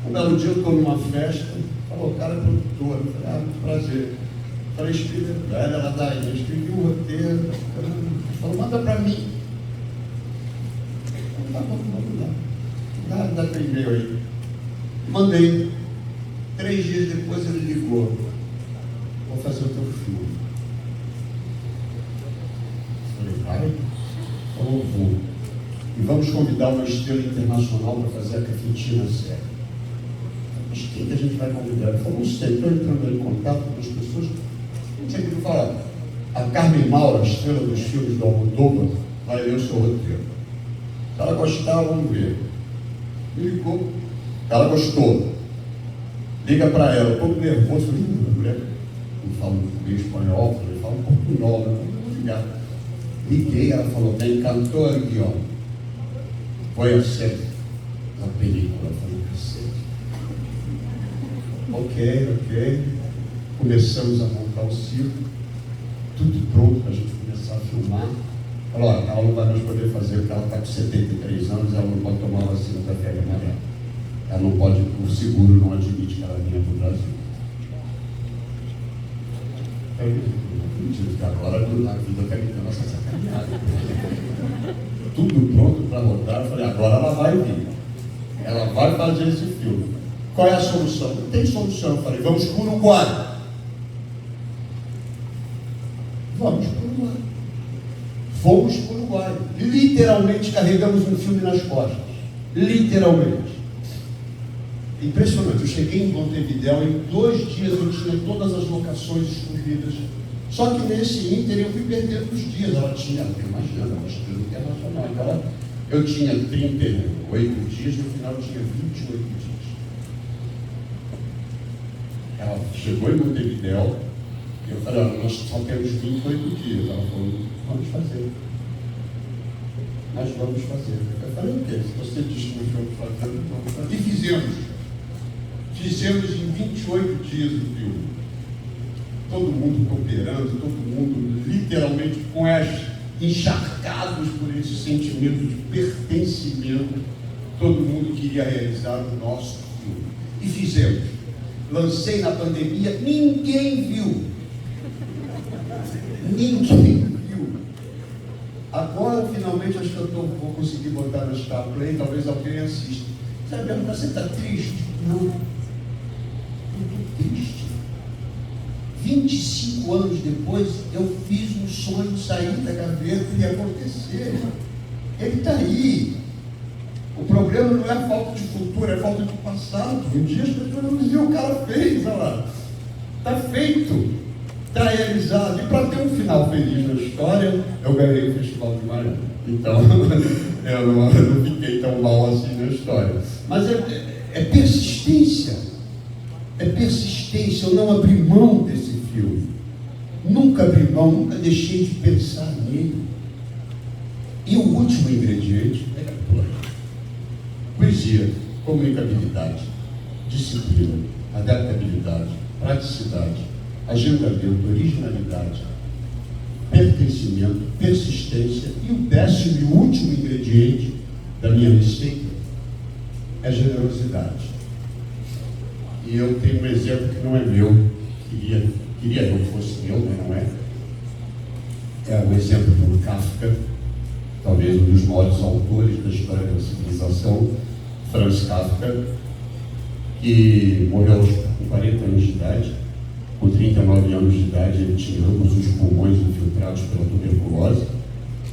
Um belo dia eu estou numa festa, falou, o cara é produtor. Eu falei, muito prazer. Eu falei, escreve, ela daí, escrevi um roteiro. Falou, manda para mim. Eu falei, tá bom, vamos lá. Dá teu e-mail aí. Mandei. 3 dias depois ele ligou. Vou fazer o teu filme. Eu falei, vai? Falou, vou. E vamos convidar uma estrela internacional para fazer a cafetina séria. Mas quem que a gente vai convidar? Ele falou, não sei, estou entrando em contato com as pessoas. Não tinha que falar. A Carmen Maura, a estrela dos filmes do Almodóvar, vai ler o seu roteiro. Se ela gostar, vamos ver. Me ligou. Ela gostou. Liga para ela, um pouco nervoso. Falei, mulher, não falo muito bem espanhol, falei, falo um portunhol, né? Vou ligar. Liguei, ela falou, me encantou el guión. Foi a ser a película. Eu falei, cacete. Ok. Começamos a montar o circo, tudo pronto para a gente começar a filmar. Falou, ela não vai mais poder fazer, porque ela está com 73 anos, ela não pode tomar vacina da febre amarela. Ela não pode, o seguro não admite que ela venha para o Brasil. Eu não acredito que agora a vida está me dando essa sacaneada. Tudo pronto para rodar. Eu falei, agora ela vai vir. Ela vai fazer esse filme. Qual é a solução? Não tem solução. Eu falei, vamos para o Uruguai. Vamos para o Uruguai. Fomos para o Uruguai. Literalmente carregamos um filme nas costas. Literalmente. Impressionante. Eu cheguei em Montevidéu, em 2 dias eu tinha todas as locações excluídas. Só que nesse ínter eu fui perdendo os dias. Ela tinha, imagina, ela estrela internacional. Então, eu tinha 38 dias, no final eu tinha 28 dias. Ela chegou em Montevidéu, eu falei, olha, nós só temos 28 dias. Ela falou, vamos fazer. Nós vamos fazer. Eu falei, o quê? Se você diz que nós vamos fazer, então vamos fazer. E fizemos. Fizemos em 28 dias o filme. Todo mundo cooperando, todo mundo literalmente encharcados por esse sentimento de pertencimento. Todo mundo queria realizar o nosso filme. E fizemos. Lancei na pandemia, ninguém viu. Ninguém viu. Agora, finalmente, acho que eu vou conseguir botar no Star Play, talvez alguém assista. Sabe, você está triste? Não. Eu estou triste. 25 anos depois, eu fiz um sonho sair da gaveta e acontecer. Ele está aí. O problema não é falta de cultura, é falta de passado. Um dia as pessoas não diziam, o cara fez, olha lá. Está feito, está realizado. E para ter um final feliz na história, eu ganhei o Festival de Maré. Então, eu não fiquei tão mal assim na história. Mas é persistência. É persistência. Eu não abri mão desse filme. Nunca abri mão, nunca deixei de pensar nele. E o último ingrediente é a poesia, comunicabilidade, disciplina, adaptabilidade, praticidade, agendamento, originalidade, pertencimento, persistência. E o 10º e último ingrediente da minha receita é generosidade. E eu tenho um exemplo que não é meu, queria que fosse meu, mas não é. É um exemplo do Kafka, talvez um dos maiores autores da história da civilização, Franz Kafka, que morreu com 40 anos de idade. Com 39 anos de idade, ele tinha ambos os pulmões infiltrados pela tuberculose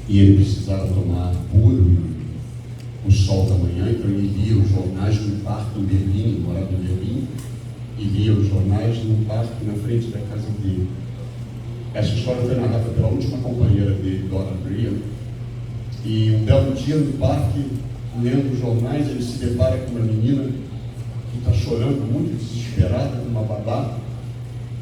e ele precisava tomar puro o sol da manhã, então ele lia os jornais no parque em Berlim, ele morava em Berlim, e lia os jornais no parque na frente da casa dele. Essa história foi narrada pela última companheira dele, Dora Brian, e um belo dia no parque, lendo os jornais, ele se depara com uma menina que está chorando muito, desesperada, com uma babá,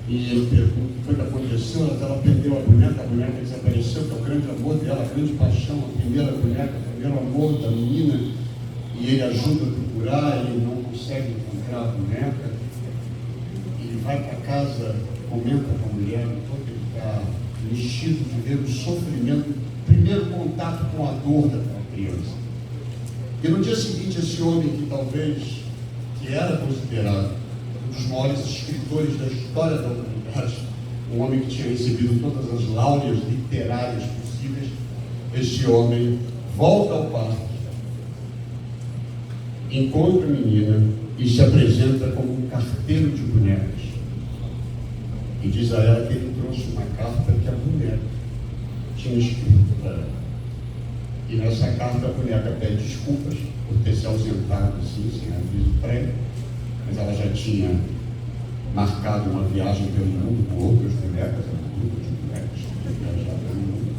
e ele pergunta o que foi que aconteceu. Ela perdeu a boneca desapareceu, que é o grande amor dela, a grande paixão, a primeira boneca, o primeiro amor da menina, e ele ajuda a procurar, ele não consegue encontrar a boneca, ele vai para casa, comenta com a mulher, enquanto ele está mexido de ver o sofrimento, primeiro contato com a dor daquela criança. E no dia seguinte, esse homem que talvez, que era considerado um dos maiores escritores da história da humanidade, um homem que tinha recebido todas as láureas literárias possíveis, esse homem volta ao parque, encontra a menina e se apresenta como um carteiro de bonecas. E diz a ela que ele trouxe uma carta que a boneca tinha escrito para ela. E nessa carta a boneca pede desculpas por ter se ausentado assim, sem aviso prévio, mas ela já tinha marcado uma viagem pelo mundo com outras bonecas, um grupo de bonecas que viajavam pelo mundo.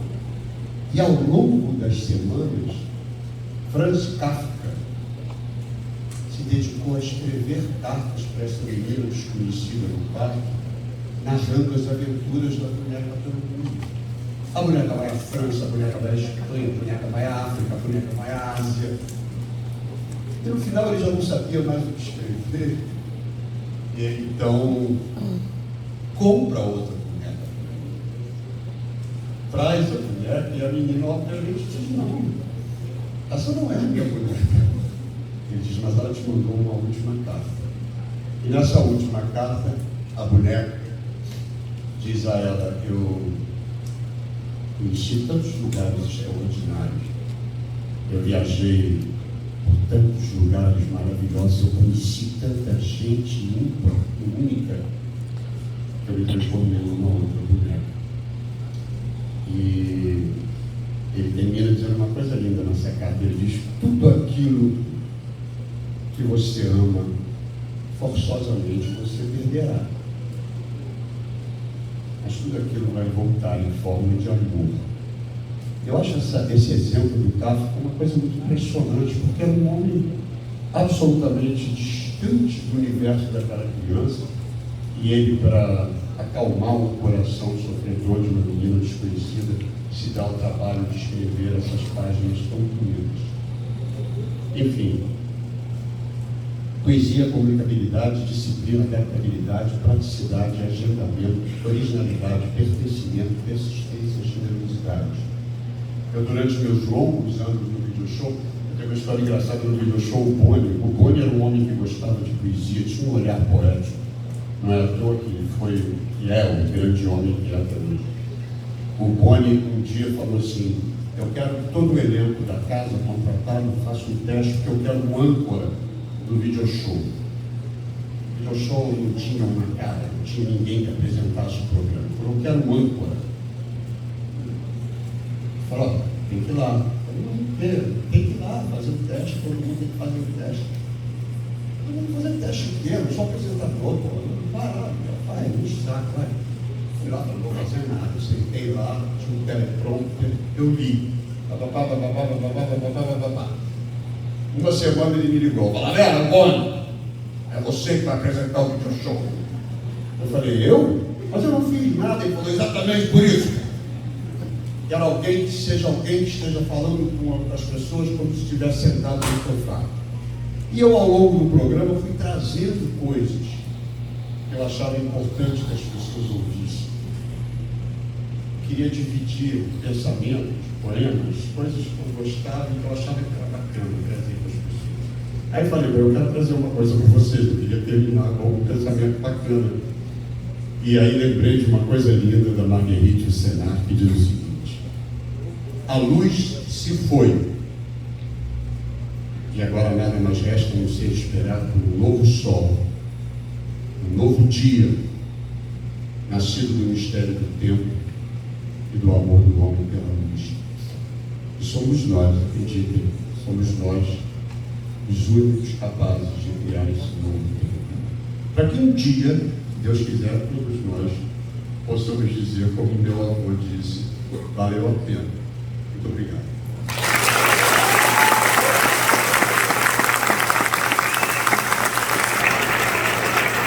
E ao longo das semanas, Franz Kafka se dedicou a escrever cartas para essa menina desconhecida no parque, narrando as aventuras da boneca pelo mundo. A boneca vai à França, a boneca vai à Espanha, a boneca vai à África, a boneca vai à Ásia. E no final ele já não sabia mais o que escrever. E ele então compra outra boneca. Traz a boneca e a menina obviamente diz, não, essa não é a minha boneca. Ele diz, mas ela te mandou uma última carta. E nessa última carta, a boneca diz a ela, eu conheci tantos lugares extraordinários, eu viajei por tantos lugares maravilhosos, eu conheci tanta gente ímpar e única, que eu me transformei numa outra boneca. E termina dizendo uma coisa linda nessa carta. Ele diz: tudo aquilo que você ama, forçosamente você perderá. Mas tudo aquilo vai voltar em forma de amor. Eu acho esse exemplo do Kafka uma coisa muito impressionante, porque era um homem absolutamente distante do universo daquela criança, e ele, para acalmar o coração sofredor de uma menina desconhecida, se dá o trabalho de escrever essas páginas tão bonitas. Enfim, poesia, comunicabilidade, disciplina, adaptabilidade, praticidade, agendamento, originalidade, pertencimento, persistência, generosidade. Eu, durante meus longos anos no video show, eu tenho uma história engraçada no video show. O Boni era um homem que gostava de poesia, tinha um olhar poético. Não é à toa que ele foi, e é o grande homem que é até hoje. O Boni um dia falou assim: eu quero que todo o elenco da casa contratado faça um teste, porque eu quero um âncora do video show. O video show não tinha uma cara, não tinha ninguém que apresentasse o programa. Ele falou: eu quero um âncora. Ele falou: tem que ir lá. Eu falei: não, tem que ir lá fazer o teste, todo mundo tem que fazer o teste. Eu não vou fazer teste inteiro, só apresentador, pô. Vai lá, vai, não saco, vai. Fui lá, não vou fazer nada. Eu sentei lá, tinha um teleprompter, eu li. Uma semana ele me ligou: Valera, Boni, é você que vai apresentar o video show. Eu falei: eu? Mas eu não fiz nada. Ele falou: exatamente por isso. Quero alguém que esteja falando com outras pessoas como se estivesse sentado no sofá. E eu, ao longo do programa, fui trazendo coisas que eu achava importante que as pessoas ouvissem. Queria dividir pensamentos, poemas, coisas que eu gostava e que eu achava que era bacana trazer para as pessoas. Aí falei: eu quero trazer uma coisa para vocês, eu queria terminar com um pensamento bacana. E aí lembrei de uma coisa linda da Marguerite Yourcenar, que diz o seguinte: a luz se foi, e agora nada mais resta não ser esperar por um novo sol, um novo dia, nascido do mistério do tempo e do amor do homem pela luz. E somos nós, acreditem, somos nós os únicos capazes de criar esse novo tempo. Para que um dia, Deus quiser, todos nós possamos dizer, como meu avô disse: valeu a pena. Muito obrigado.